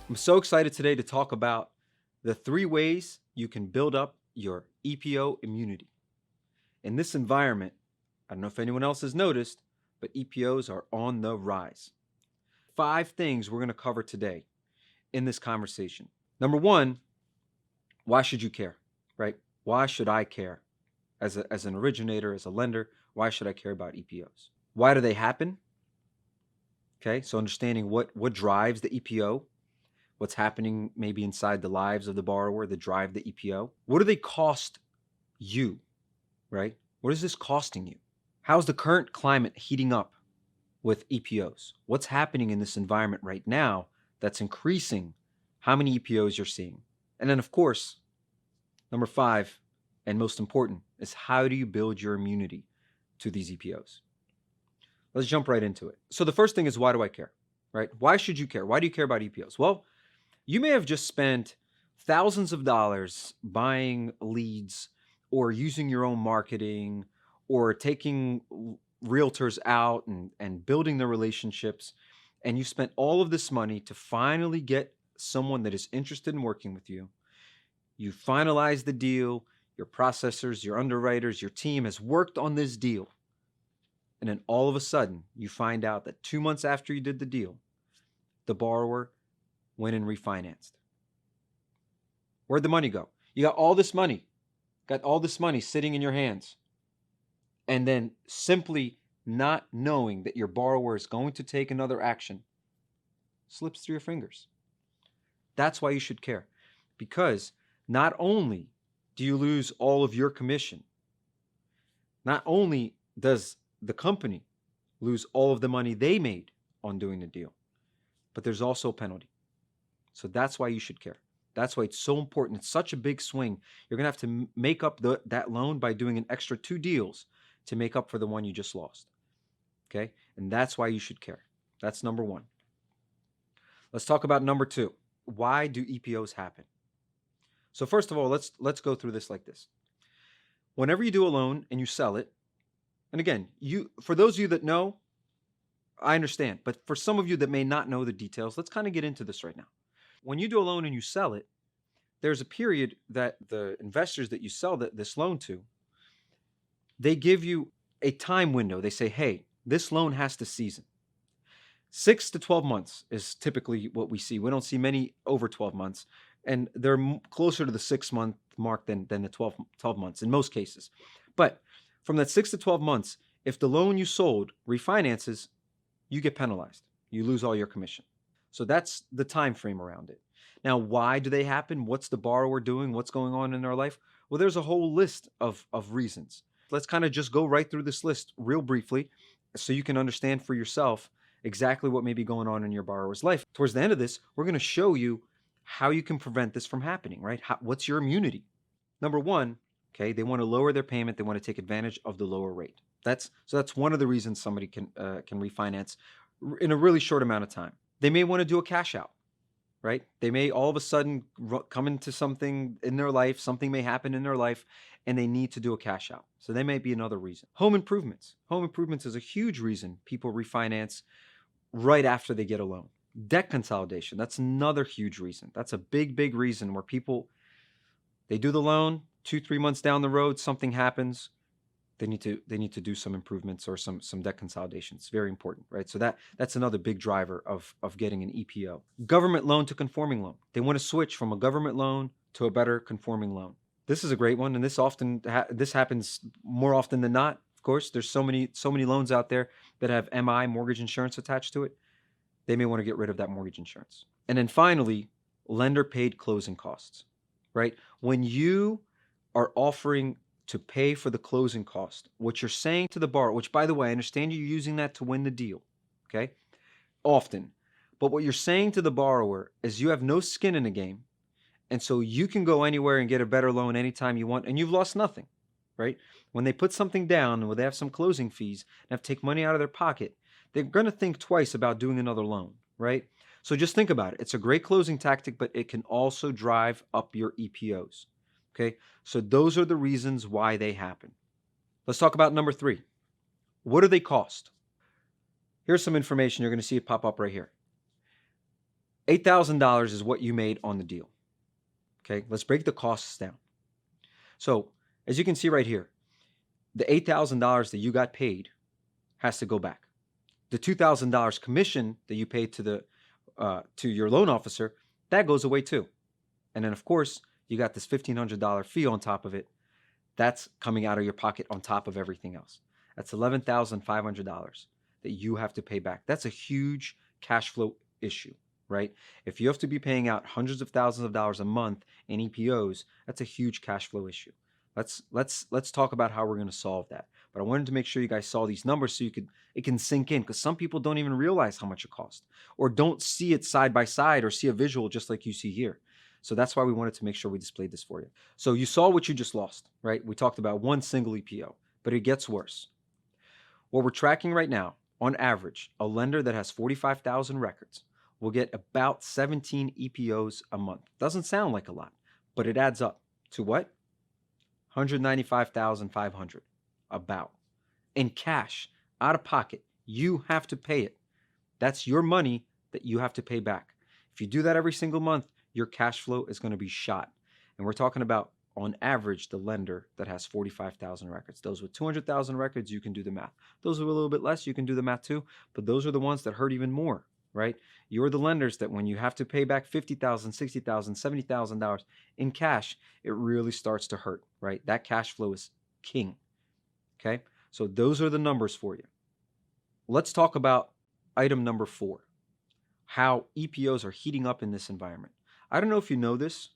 I'm so excited today to talk about the 3 ways you can build up your EPO immunity. In this environment, I don't know if anyone else has noticed, but EPOs are on the rise. 5 things we're going to cover today in this conversation. Number one, why should you care, right? Why should I care? As an originator, as a lender, why should I care about EPOs? Why do they happen? Okay, so understanding what drives the EPO, what's happening maybe inside the lives of the borrower that drive the EPO. What do they cost you, right? What is this costing you? How's the current climate heating up with EPOs? What's happening in this environment right now that's increasing how many EPOs you're seeing? And then, of course, number 5, and most important, is how do you build your immunity to these EPOs? Let's jump right into it. So the first thing is, why do I care, right? Why should you care? Why do you care about EPOs? Well, you may have just spent thousands of dollars buying leads or using your own marketing or taking realtors out and building their relationships. And you spent all of this money to finally get someone that is interested in working with you. You finalize the deal, your processors, your underwriters, your team has worked on this deal. And then all of a sudden, you find out that 2 months after you did the deal, the borrower went and refinanced. Where'd the money go? You got all this money sitting in your hands. And then simply not knowing that your borrower is going to take another action slips through your fingers. That's why you should care. Because not only do you lose all of your commission, not only does the company lose all of the money they made on doing the deal, but there's also a penalty. So that's why you should care. That's why it's so important. It's such a big swing. You're going to have to make up that loan by doing an extra 2 deals to make up for the one you just lost. Okay? And that's why you should care. That's number 1. Let's talk about number 2. Why do EPOs happen? So first of all, let's go through this like this. Whenever you do a loan and you sell it, and again, for those of you that know, I understand, but for some of you that may not know the details, let's kind of get into this right now. When you do a loan and you sell it, there's a period that the investors that you sell this loan to, they give you a time window. They say, hey, this loan has to season. 6 to 12 months is typically what we see. We don't see many over 12 months, and they're closer to the 6-month mark than the 12 months in most cases. But from that 6 to 12 months, if the loan you sold refinances, you get penalized. You lose all your commission. So that's the time frame around it. Now, why do they happen? What's the borrower doing? What's going on in their life? Well, there's a whole list of reasons. Let's kind of just go right through this list real briefly so you can understand for yourself exactly what may be going on in your borrower's life. Towards the end of this, we're going to show you how you can prevent this from happening, right? What's your immunity? Number 1, okay, they want to lower their payment. They want to take advantage of the lower rate. That's one of the reasons somebody can refinance in a really short amount of time. They may want to do a cash out, right? They may all of a sudden come into something in their life, something may happen in their life, and they need to do a cash out. So they may be another reason. Home improvements. Home improvements is a huge reason people refinance right after they get a loan. Debt consolidation, that's another huge reason. That's a big, big reason where people, they do the loan, 2-3 months down the road, something happens. They need to do some improvements or some debt consolidation. It's very important, right? So that's another big driver of getting an EPO. Government loan to conforming loan. They want to switch from a government loan to a better conforming loan. This is a great one, and this happens more often than not. Of course, there's so many loans out there that have MI, mortgage insurance, attached to it. They may want to get rid of that mortgage insurance. And then finally, lender paid closing costs, right? When you are offering to pay for the closing cost, what you're saying to the borrower, which, by the way, I understand you're using that to win the deal, okay? Often. But what you're saying to the borrower is you have no skin in the game, and so you can go anywhere and get a better loan anytime you want, and you've lost nothing, right? When they put something down, when they have some closing fees and have to take money out of their pocket, they're going to think twice about doing another loan, right? So just think about it. It's a great closing tactic, but it can also drive up your EPOs. Okay, so those are the reasons why they happen. Let's talk about number 3. What do they cost? Here's some information. You're going to see it pop up right here. $8,000 is what you made on the deal. Okay, let's break the costs down. So as you can see right here, the $8,000 that you got paid has to go back. The $2,000 commission that you paid to your loan officer, that goes away too. And then of course, you got this $1,500 fee on top of it. That's coming out of your pocket on top of everything else. That's $11,500 that you have to pay back. That's a huge cash flow issue, right? If you have to be paying out hundreds of thousands of dollars a month in EPOs, that's a huge cash flow issue. Let's talk about how we're going to solve that. But I wanted to make sure you guys saw these numbers so it can sink in, because some people don't even realize how much it costs or don't see it side by side or see a visual just like you see here. So that's why we wanted to make sure we displayed this for you. So you saw what you just lost, right? We talked about one single EPO, but it gets worse. What we're tracking right now, on average, a lender that has 45,000 records will get about 17 EPOs a month. Doesn't sound like a lot, but it adds up to what? 195,500 about. In cash, out of pocket, you have to pay it. That's your money that you have to pay back. If you do that every single month, your cash flow is going to be shot. And we're talking about, on average, the lender that has 45,000 records. Those with 200,000 records, you can do the math. Those with a little bit less, you can do the math too. But those are the ones that hurt even more, right? You're the lenders that when you have to pay back $50,000, $60,000, $70,000 in cash, it really starts to hurt, right? That cash flow is king, okay? So those are the numbers for you. Let's talk about item number 4, how EPOs are heating up in this environment. I don't know if you know this,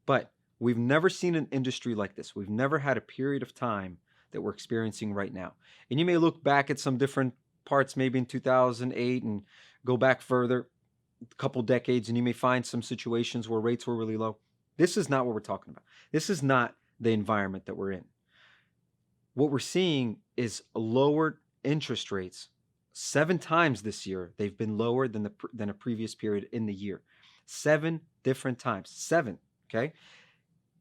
but we've never seen an industry like this. We've never had a period of time that we're experiencing right now. And you may look back at some different parts, maybe in 2008, and go back further, a couple decades, and you may find some situations where rates were really low. This is not what we're talking about. This is not the environment that we're in. What we're seeing is lowered interest rates. 7 times this year, they've been lower than a previous period in the year. 7 different times. 7, okay?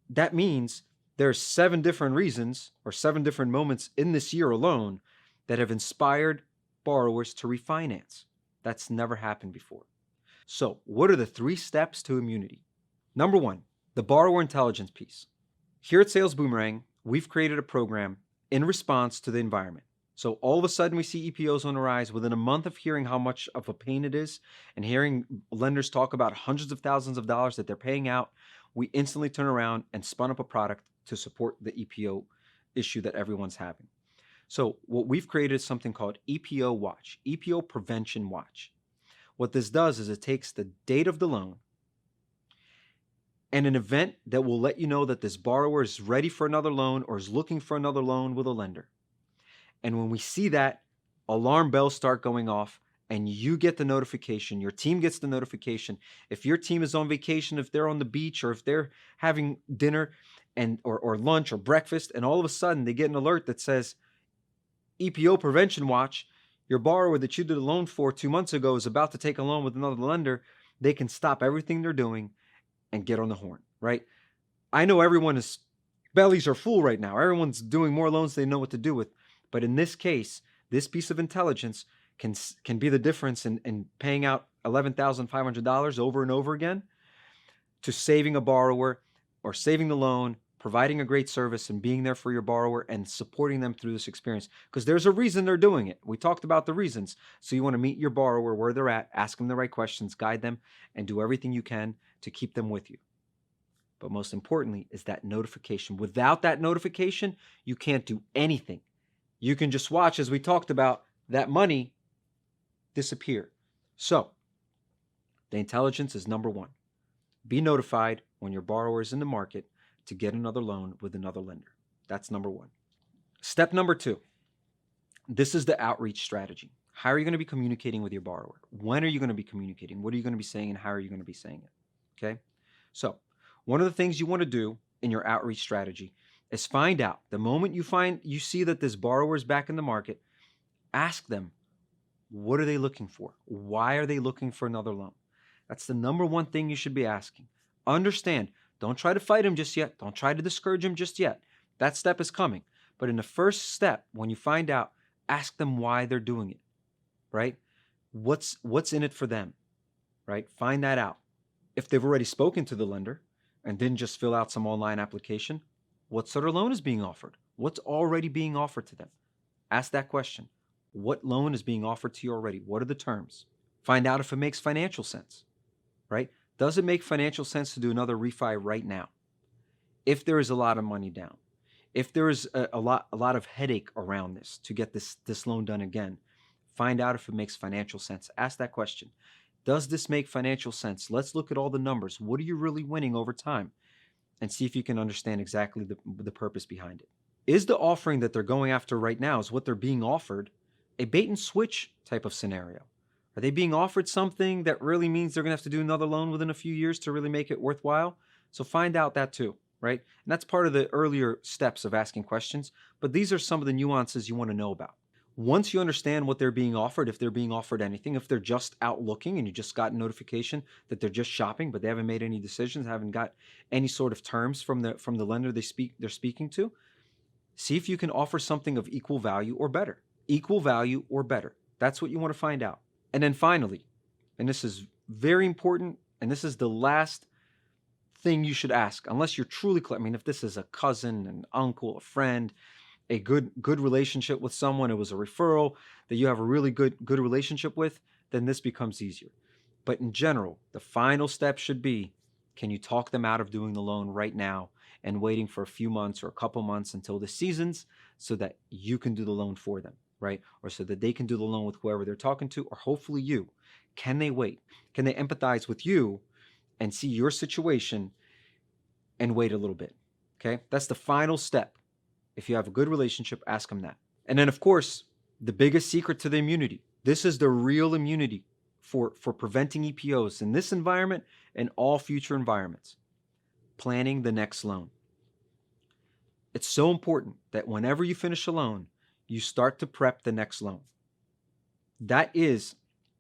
That means there's 7 different reasons or 7 different moments in this year alone that have inspired borrowers to refinance. That's never happened before. So what are the 3 steps to immunity? Number 1, the borrower intelligence piece. Here at Sales Boomerang, we've created a program in response to the environment. So all of a sudden we see EPOs on the rise. Within a month of hearing how much of a pain it is and hearing lenders talk about hundreds of thousands of dollars that they're paying out, we instantly turn around and spun up a product to support the EPO issue that everyone's having. So what we've created is something called EPO Watch, EPO Prevention Watch. What this does is it takes the date of the loan and an event that will let you know that this borrower is ready for another loan or is looking for another loan with a lender. And when we see that, alarm bells start going off and you get the notification, your team gets the notification. If your team is on vacation, if they're on the beach, or if they're having dinner or lunch or breakfast, and all of a sudden they get an alert that says, EPO Prevention Watch, your borrower that you did a loan for 2 months ago is about to take a loan with another lender, they can stop everything they're doing and get on the horn, right? I know everyone's bellies are full right now. Everyone's doing more loans than they know what to do with. But in this case, this piece of intelligence can be the difference in paying out $11,500 over and over again to saving a borrower or saving the loan, providing a great service and being there for your borrower and supporting them through this experience. Because there's a reason they're doing it. We talked about the reasons. So you want to meet your borrower where they're at, ask them the right questions, guide them, and do everything you can to keep them with you. But most importantly is that notification. Without that notification, you can't do anything. You can just watch, as we talked about, that money disappear. So the intelligence is number 1. Be notified when your borrower is in the market to get another loan with another lender. That's number 1. Step number 2. This is the outreach strategy. How are you going to be communicating with your borrower? When are you going to be communicating? What are you going to be saying and how are you going to be saying it? Okay? So one of the things you want to do in your outreach strategy is find out the moment you see that this borrower is back in the market, ask them, what are they looking for? Why are they looking for another loan? That's the number 1 thing you should be asking. Understand, don't try to fight them just yet. Don't try to discourage them just yet. That step is coming. But in the first step, when you find out, ask them why they're doing it, right? What's in it for them, right? Find that out. If they've already spoken to the lender and didn't just fill out some online application, what sort of loan is being offered? What's already being offered to them? Ask that question. What loan is being offered to you already? What are the terms? Find out if it makes financial sense, right? Does it make financial sense to do another refi right now? If there is a lot of money down, if there is a lot of headache around this to get this loan done again, find out if it makes financial sense. Ask that question. Does this make financial sense? Let's look at all the numbers. What are you really winning over time? And see if you can understand exactly the purpose behind it. Is the offering that they're going after right now, is what they're being offered, a bait and switch type of scenario? Are they being offered something that really means they're going to have to do another loan within a few years to really make it worthwhile? So find out that too, right? And that's part of the earlier steps of asking questions, but these are some of the nuances you want to know about. Once you understand what they're being offered, if they're being offered anything, if they're just out looking and you just got notification that they're just shopping, but they haven't made any decisions, haven't got any sort of terms from the lender they're speaking to, see if you can offer something of equal value or better. Equal value or better. That's what you want to find out. And then finally, and this is very important, and this is the last thing you should ask, unless you're truly clear. I mean, if this is a cousin, an uncle, a friend, a good relationship with someone, it was a referral that you have a really good relationship with, then this becomes easier. But in general, the final step should be, can you talk them out of doing the loan right now and waiting for a few months or a couple months until the seasons so that you can do the loan for them, right? Or so that they can do the loan with whoever they're talking to, or hopefully you. Can they wait? Can they empathize with you and see your situation and wait a little bit? Okay, that's the final step. If you have a good relationship, ask them that. And then, of course, the biggest secret to the immunity. This is the real immunity for preventing EPOs in this environment and all future environments. Planning the next loan. It's so important that whenever you finish a loan, you start to prep the next loan. That is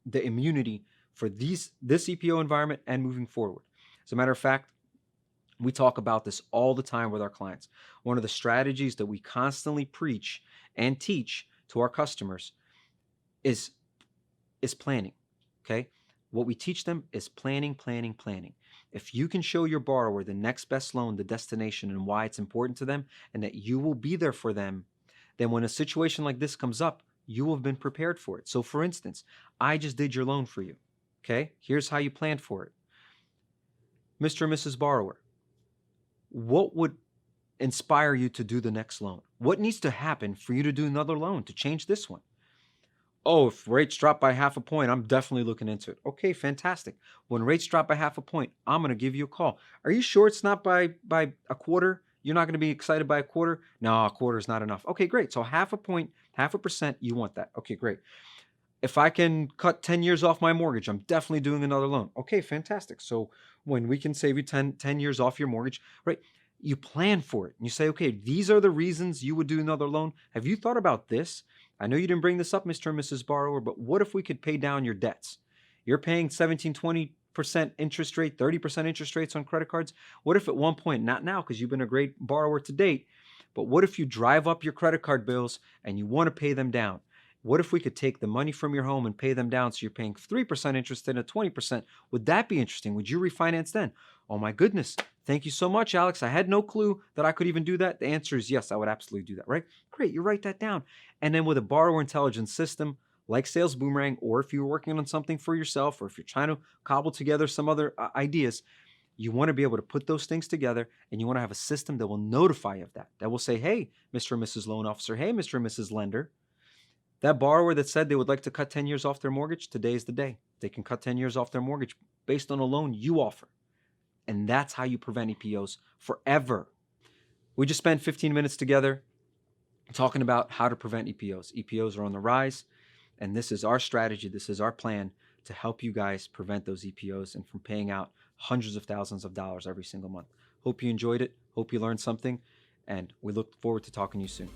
the immunity for this EPO environment and moving forward. As a matter of fact, we talk about this all the time with our clients. One of the strategies that we constantly preach and teach to our customers is planning, okay? What we teach them is planning, planning, planning. If you can show your borrower the next best loan, the destination, and why it's important to them, and that you will be there for them, then when a situation like this comes up, you will have been prepared for it. So for instance, I just did your loan for you, okay? Here's how you planned for it. Mr. and Mrs. Borrower, what would inspire you to do the next loan? What needs to happen for you to do another loan, to change this one? Oh, if rates drop by half a point, I'm definitely looking into it. Okay, fantastic. When rates drop by half a point, I'm going to give you a call. Are you sure it's not by a quarter? You're not going to be excited by a quarter? No, a quarter is not enough. Okay, great. So half a point, 0.5%, you want that. Okay, great. If I can cut 10 years off my mortgage, I'm definitely doing another loan. Okay, fantastic. So when we can save you 10 years off your mortgage, right? You plan for it. And you say, okay, these are the reasons you would do another loan. Have you thought about this? I know you didn't bring this up, Mr. and Mrs. Borrower, but what if we could pay down your debts? You're paying 17, 20% interest rate, 30% interest rates on credit cards. What if at one point, not now because you've been a great borrower to date, but what if you drive up your credit card bills and you want to pay them down? What if we could take the money from your home and pay them down so you're paying 3% interest instead of 20%? Would that be interesting? Would you refinance then? Oh my goodness. Thank you so much, Alex. I had no clue that I could even do that. The answer is yes, I would absolutely do that, right? Great, you write that down. And then with a borrower intelligence system like Sales Boomerang, or if you're working on something for yourself, or if you're trying to cobble together some other ideas, you want to be able to put those things together, and you want to have a system that will notify you of that. That will say, hey, Mr. and Mrs. Loan Officer, hey, Mr. and Mrs. Lender, that borrower that said they would like to cut 10 years off their mortgage, today is the day. They can cut 10 years off their mortgage based on a loan you offer. And that's how you prevent EPOs forever. We just spent 15 minutes together talking about how to prevent EPOs. EPOs are on the rise, and this is our strategy. This is our plan to help you guys prevent those EPOs and from paying out hundreds of thousands of dollars every single month. Hope you enjoyed it. Hope you learned something, and we look forward to talking to you soon.